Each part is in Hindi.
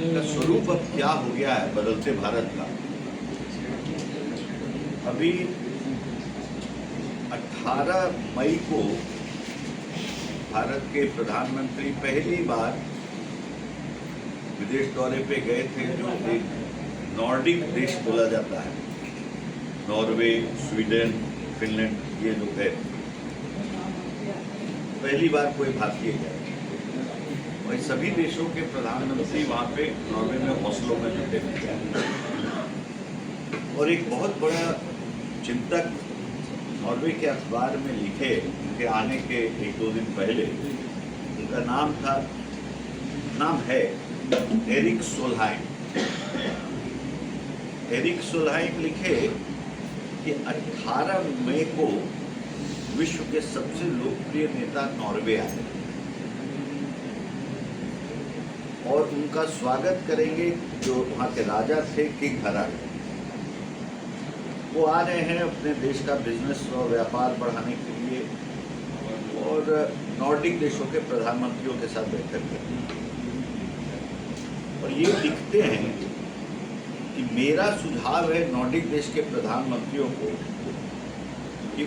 का स्वरूप अब क्या हो गया है बदलते भारत का। अभी 18 मई को भारत के प्रधानमंत्री पहली बार विदेश दौरे पे गए थे, जो एक नॉर्डिक देश बोला जाता है, नॉर्वे, स्वीडन, फिनलैंड, ये लोग है। पहली बार कोई भारतीय गया। और सभी देशों के प्रधानमंत्री वहाँ पे नॉर्वे में ओस्लो में जुटे थे। और एक बहुत बड़ा चिंतक नॉर्वे के अखबार में लिखे, उनके आने के 1-2 दिन पहले, उनका नाम है एरिक सोलहाइम। एरिक सोलहाइम लिखे कि 18 मई को विश्व के सबसे लोकप्रिय नेता नॉर्वे आए और उनका स्वागत करेंगे जो वहाँ के राजा थे, किंग हराड। वो आ रहे हैं अपने देश का बिजनेस और व्यापार बढ़ाने के लिए और नॉर्डिक देशों के प्रधानमंत्रियों के साथ बैठक करते हैं। और ये लिखते हैं कि मेरा सुझाव है नॉर्डिक देश के प्रधानमंत्रियों को कि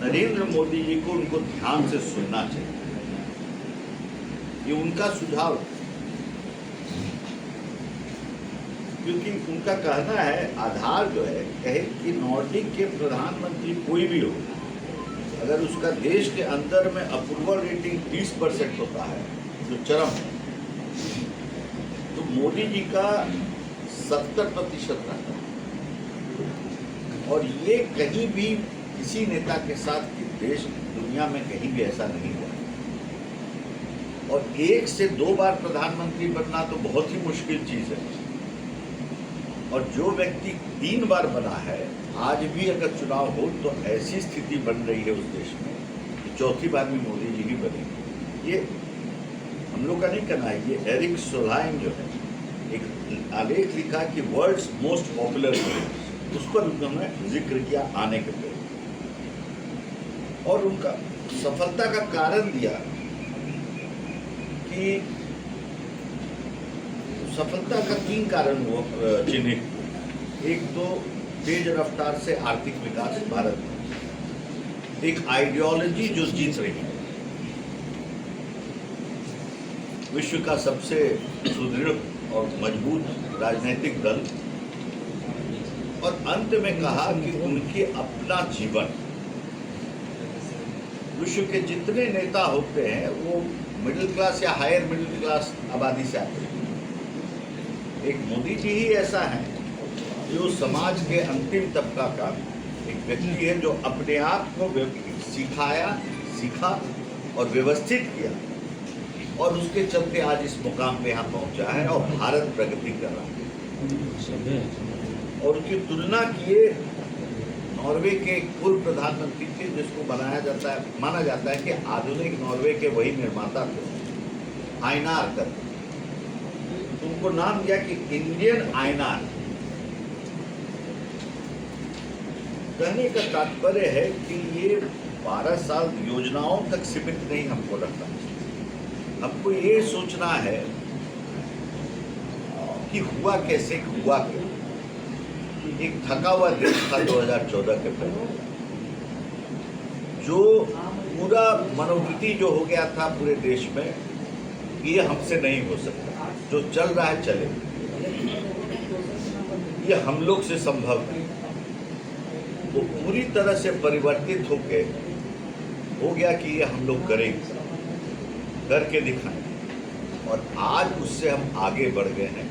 नरेंद्र मोदी जी को उनको ध्यान से सुनना चाहिए। ये उनका सुझाव, क्योंकि उनका कहना है, आधार जो है कहे कि नॉर्डिक के प्रधानमंत्री कोई भी हो, अगर उसका देश के अंदर में अप्रूवल रेटिंग 30% होता है जो चरम है, तो मोदी जी का 70% रहता है। और ये कहीं भी किसी नेता के साथ देश दुनिया में कहीं भी ऐसा नहीं हुआ। और 1 से 2 बार प्रधानमंत्री बनना तो बहुत ही मुश्किल चीज़ है। और जो व्यक्ति 3 बार बना है, आज भी अगर चुनाव हो तो ऐसी स्थिति बन रही है उस देश में कि 4थी बार भी मोदी जी ही बनेंगे। ये हम लोग का नहीं कहना है, ये एरिक सोलहाइम जो है एक आलेख लिखा कि वर्ल्ड्स मोस्ट पॉपुलर, उस पर उन्होंने जिक्र किया आने के पहले। और उनका सफलता का कारण दिया कि सफलता का 3 कारण वो चिन्हित। एक तो तेज रफ्तार से आर्थिक विकास भारत में, एक आइडियोलॉजी जो जीत रही है, विश्व का सबसे सुदृढ़ और मजबूत राजनीतिक दल, और अंत में कहा कि उनके अपना जीवन। विश्व के जितने नेता होते हैं वो मिडिल क्लास या हायर मिडिल क्लास आबादी से आते हैं। एक मोदी जी ही ऐसा है जो समाज के अंतिम तबका का एक व्यक्ति है, जो अपने आप को सीखा और व्यवस्थित किया, और उसके चलते आज इस मुकाम पे यहाँ पहुँचा है और भारत प्रगति कर रहा है। और उसकी तुलना किए नॉर्वे के पूर्व प्रधानमंत्री थे, जिसको माना जाता है कि आधुनिक नॉर्वे के वही निर्माता थे, आइनार करके। उनको नाम दिया कि इंडियन आइनार। कहने का तात्पर्य है कि ये 12 साल योजनाओं तक सीमित नहीं हमको लगता। हमको ये सोचना है कि हुआ कैसे, हुआ क्या। एक थका हुआ देश था 2014 के पहले, जो पूरा मनोवृत्ति जो हो गया था पूरे देश में, ये हमसे नहीं हो सकता, जो चल रहा है चले, ये हम लोग से संभव है। वो पूरी तरह से परिवर्तित हो गया कि ये हम लोग करेंगे, करके दिखाएं। और आज उससे हम आगे बढ़ गए हैं।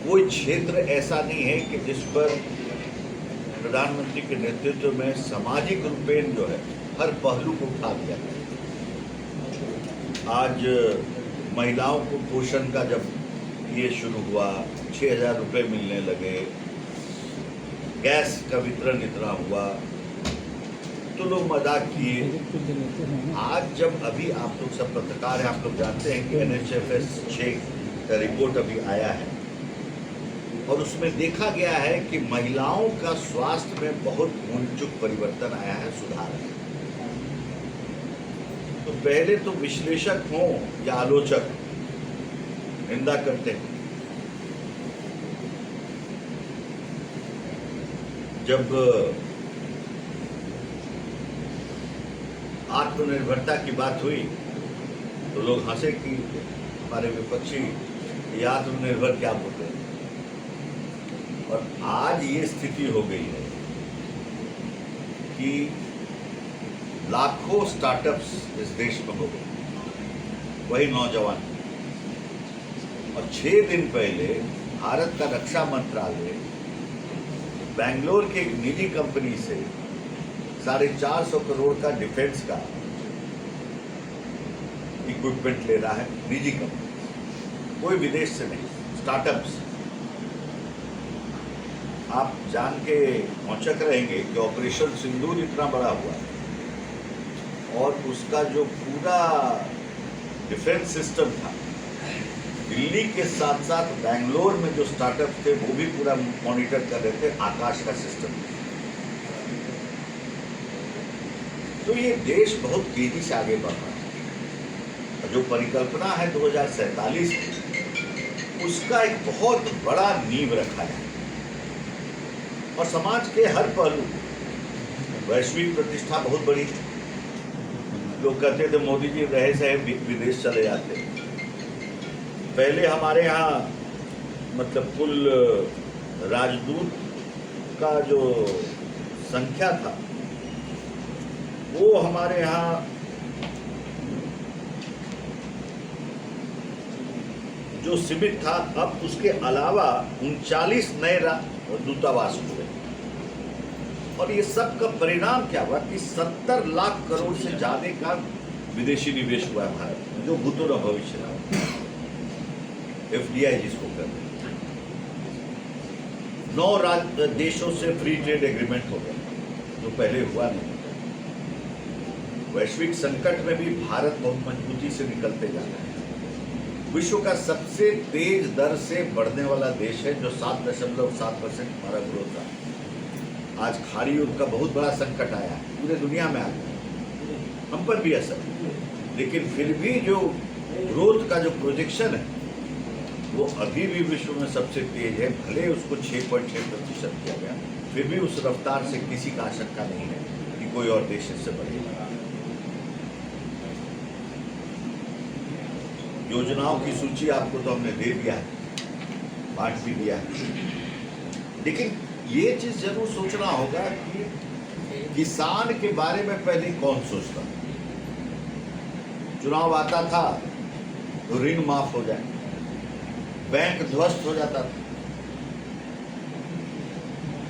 कोई क्षेत्र ऐसा नहीं है कि जिस पर प्रधानमंत्री के नेतृत्व में सामाजिक रूपेण जो है हर पहलू को उठा दिया। आज महिलाओं को पोषण का जब ये शुरू हुआ, 6,000 रुपये मिलने लगे, गैस का वितरण इतना हुआ, तो लोग मजाक किए। आज जब अभी आप लोग सब पत्रकार हैं, आप लोग जानते हैं कि NHFS 6 का रिपोर्ट अभी आया है, और उसमें देखा गया है कि महिलाओं का स्वास्थ्य में बहुत मूलचूक परिवर्तन आया है, सुधार है। तो पहले तो विश्लेषक हों या आलोचक, निंदा करते हैं। जब आत्मनिर्भरता की बात हुई तो लोग हंसे कि हमारे विपक्षी ये आत्मनिर्भर क्या बोलते हैं। और आज ये स्थिति हो गई है कि लाखों स्टार्टअप्स इस देश में हो गए, वही नौजवान। और 6 दिन पहले भारत का रक्षा मंत्रालय बेंगलोर की एक निजी कंपनी से 450 करोड़ का डिफेंस का इक्विपमेंट ले रहा है, निजी कंपनी, कोई विदेश से नहीं, स्टार्टअप्स। आप जान के औचक रहेंगे कि ऑपरेशन सिंदूर इतना बड़ा हुआ है और उसका जो पूरा डिफेंस सिस्टम था, दिल्ली के साथ साथ बेंगलोर में जो स्टार्टअप थे वो भी पूरा मॉनिटर कर रहे थे, आकाश का सिस्टम। तो ये देश बहुत तेजी से आगे बढ़ रहा है। जो परिकल्पना है 2047 की, उसका एक बहुत बड़ा नींव रखा है और समाज के हर पहलू, वैश्विक प्रतिष्ठा बहुत बड़ी। लोग कहते थे मोदी जी रहे सहे विदेश चले जाते। पहले हमारे यहाँ मतलब कुल राजदूत का जो संख्या था वो हमारे यहाँ जो सीमित था, अब उसके अलावा 39 नए दूतावास हुए। और ये सब का परिणाम क्या हुआ कि 70 लाख करोड़ से ज्यादा का विदेशी निवेश हुआ है भारत में, जो भूतपूर्व भविष्य रहा, FDI जिसको कहते हैं। 9 देशों से फ्री ट्रेड एग्रीमेंट हो गया, जो पहले हुआ नहीं। वैश्विक संकट में भी भारत बहुत मजबूती से निकलते जा रहा है। विश्व का सबसे तेज दर से बढ़ने वाला देश है, जो 7.7% हमारा ग्रोथ था। आज खाड़ी युद्ध का बहुत बड़ा संकट आया है, पूरे दुनिया में आ गया, हम पर भी असर। लेकिन फिर भी जो ग्रोथ का जो प्रोजेक्शन है वो अभी भी विश्व में सबसे तेज है। भले उसको 6.6% किया गया, फिर भी उस रफ्तार से किसी का आशंका नहीं है कि कोई और देश इससे बढ़ेगा। योजनाओं की सूची आपको तो हमने दे दिया है, बांट भी दिया है। लेकिन ये चीज जरूर सोचना होगा कि किसान के बारे में पहले कौन सोचता। चुनाव आता था तो ऋण माफ हो जाए, बैंक ध्वस्त हो जाता था।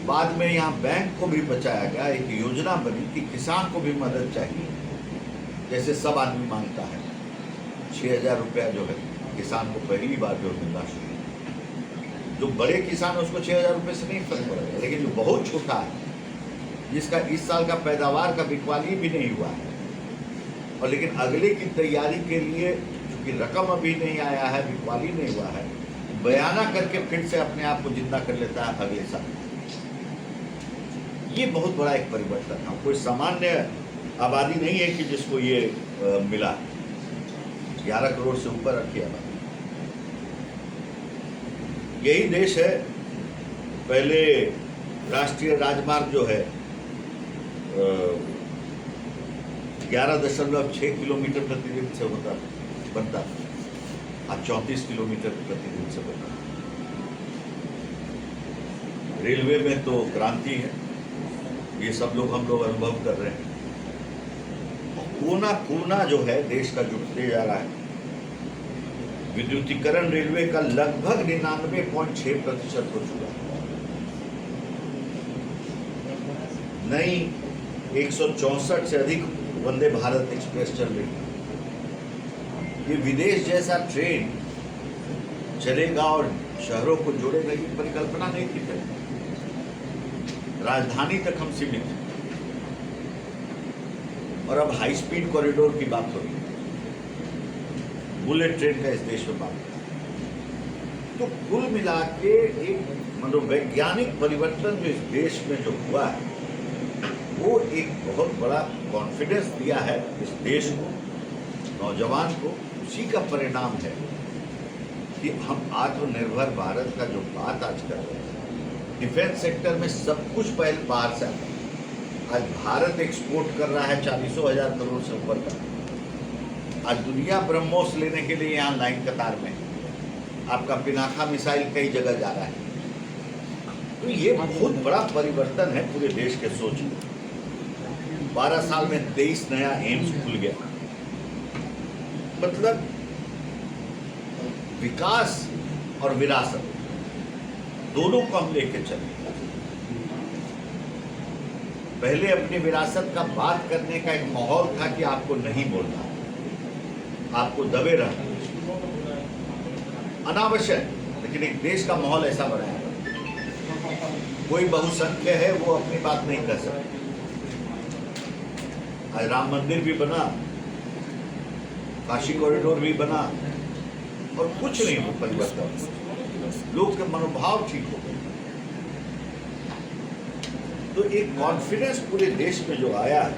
बाद में यहाँ बैंक को भी बचाया गया, एक योजना बनी कि किसान को भी मदद चाहिए, जैसे सब आदमी मांगता है। 6,000 रुपया जो है किसान को पहली बार जो मिलना शुरू। जो बड़े किसान है उसको 6,000 रुपये से नहीं फर्क पड़ेगा, लेकिन जो बहुत छोटा है, जिसका इस साल का पैदावार का बिकवाली भी नहीं हुआ है, और लेकिन अगले की तैयारी के लिए चूंकि रकम अभी नहीं आया है, बिकवाली नहीं हुआ है, बयाना करके फिर से अपने आप को जिंदा कर लेता है अगले साल। ये बहुत बड़ा एक परिवर्तन है। कोई सामान्य आबादी नहीं है कि जिसको ये मिला। 11 करोड़ से ऊपर रखी आबादी। यही देश है, पहले राष्ट्रीय राजमार्ग जो है 11.6 किलोमीटर प्रतिदिन से बनता, आज 34 किलोमीटर प्रतिदिन से बनता। रेलवे में तो क्रांति है, ये सब लोग हम लोग अनुभव कर रहे हैं। कोना कोना जो है देश का जुटते जा रहा है। विद्युतीकरण रेलवे का लगभग 99.6% हो चुका है। नई 164 से अधिक वंदे भारत एक्सप्रेस चल रही है। ये विदेश जैसा ट्रेन चलेगा और शहरों को जोड़ेगा, ये परिकल्पना नहीं थी पहले। राजधानी तक हम सीमित हैं और अब हाई स्पीड कॉरिडोर की बात हो रही है, बुलेट ट्रेन का इस देश में बात। तो कुल मिला के एक मनोवैज्ञानिक परिवर्तन जो इस देश में जो हुआ है, वो एक बहुत बड़ा कॉन्फिडेंस दिया है इस देश को, नौजवान को। उसी का परिणाम है कि हम आत्मनिर्भर भारत का जो बात आज कर रहे हैं, डिफेंस सेक्टर में सब कुछ पहले बाहर से आता है। आज भारत एक्सपोर्ट कर रहा है 40,000 करोड़ से ऊपर का। आज दुनिया ब्रह्मोस लेने के लिए यहाँ लाइन कतार में है। आपका पिनाका मिसाइल कई जगह जा रहा है। तो ये बहुत बड़ा परिवर्तन है पूरे देश के सोच में। 12 साल में 23 नया एम्स खुल गया। मतलब विकास और विरासत दोनों को हम लेके चले। पहले अपनी विरासत का बात करने का एक माहौल था कि आपको नहीं बोलना, आपको दबे रहना अनावश्यक, लेकिन एक देश का माहौल ऐसा बनाया। कोई बहुसंख्य है वो अपनी बात नहीं कर सकता। आज राम मंदिर भी बना, काशी कॉरिडोर भी बना और कुछ नहीं हो परिवर्तन। लोग के मनोभाव ठीक हो गए। तो एक कॉन्फिडेंस पूरे देश में जो आया है,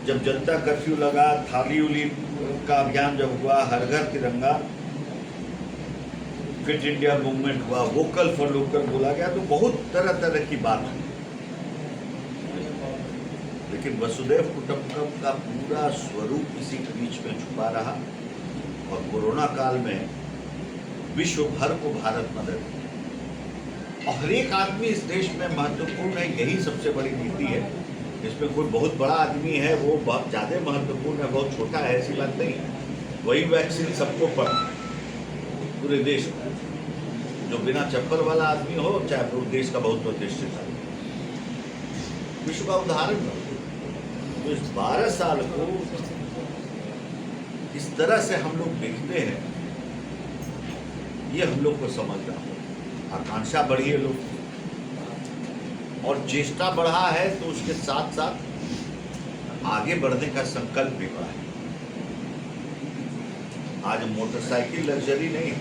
जब जनता कर्फ्यू लगा, थाली उली का अभियान जब हुआ, हर घर तिरंगा, फिट इंडिया मूवमेंट हुआ, वोकल फॉर लोकल बोला गया, तो बहुत तरह तरह की बात हुई। लेकिन वसुधैव कुटुंबकम का पूरा स्वरूप इसी के बीच में छुपा रहा। और कोरोना काल में विश्व भर को भारत मदद की। और हर एक आदमी इस देश में महत्वपूर्ण है, यही सबसे बड़ी नीति है। इसमें कोई बहुत बड़ा आदमी है वो बहुत ज़्यादा महत्वपूर्ण है, बहुत छोटा है, ऐसी बात नहीं। वही वैक्सीन सबको पड़ पूरे देश में, जो बिना चप्पल वाला आदमी हो, चाहे वो देश का बहुत प्रतिष्ठित आदमी, विश्व का उदाहरण हो। तो इस 12 साल को इस तरह से हम लोग देखते हैं, ये हम लोग को समझना हो। आकांक्षा बढ़ी है लोग और चेष्टा बढ़ा है, तो उसके साथ साथ आगे बढ़ने का संकल्प भी बढ़ा है। आज मोटरसाइकिल लग्जरी नहीं है।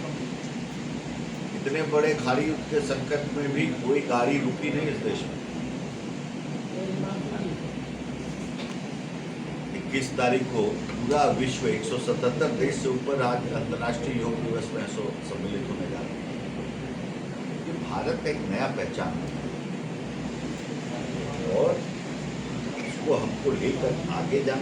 इतने बड़े खाड़ी युद्ध के संकट में भी कोई गाड़ी रुकी नहीं इस देश में। 21 तारीख को पूरा विश्व 177 देश से ऊपर आज अंतर्राष्ट्रीय योग दिवस में सम्मिलित होने जा रहा है। ये भारत का एक नया पहचान है और इसको हमको लेकर आगे जाना।